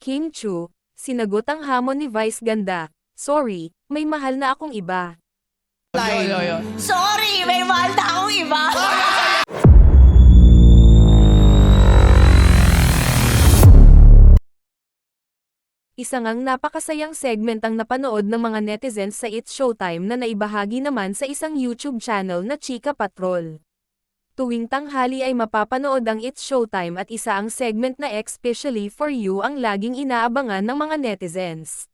Kim Chu, sinagot ang hamon ni Vice ganda, "Sorry, may mahal na akong iba." Sorry, may mahal na akong iba. Isa ngang napakasayang segment ang napanood ng mga netizens sa It's Showtime na naibahagi naman sa isang YouTube channel na Chika Patrol. Tuwing tanghali ay mapapanood ang It's Showtime at isa ang segment na Especially for You ang laging inaabangan ng mga netizens.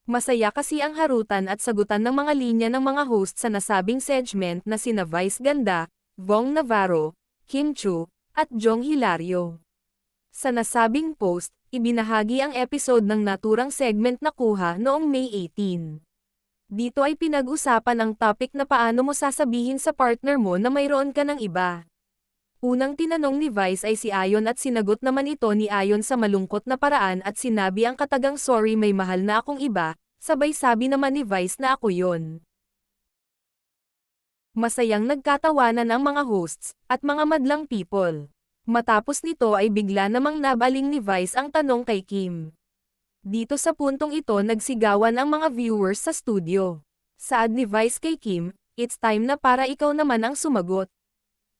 Masaya kasi ang harutan at sagutan ng mga linya ng mga host sa nasabing segment na sina Vice Ganda, Vong Navarro, Kim Chu, at Jong Hilario. Sa nasabing post, ibinahagi ang episode ng naturang segment na kuha noong May 18. Dito ay pinag-usapan ang topic na paano mo sasabihin sa partner mo na mayroon ka ng iba. Unang tinanong ni Vice ay si Ayon at sinagot naman ito ni Ayon sa malungkot na paraan at sinabi ang katagang sorry may mahal na akong iba, sabay sabi naman ni Vice na ako yon. Masayang nagkatawanan ang mga hosts, at mga madlang people. Matapos nito ay bigla namang nabaling ni Vice ang tanong kay Kim. Dito sa puntong ito nagsigawan ang mga viewers sa studio. Saad ni Vice kay Kim, "It's time na para ikaw naman ang sumagot."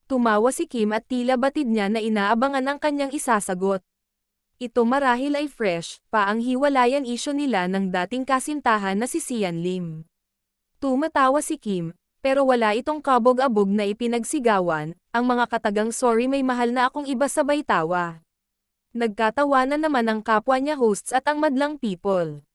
Tumawa si Kim at tila batid niya na inaabangan ang kanyang isasagot. Ito marahil ay fresh pa ang hiwalayan issue nila ng dating kasintahan na si Sian Lim. Tumatawa si Kim, pero wala itong kabog-abog na ipinagsigawan, ang mga katagang sorry may mahal na akong iba sabay tawa. Nagkatawanan naman ang kapwa niya hosts at ang madlang people.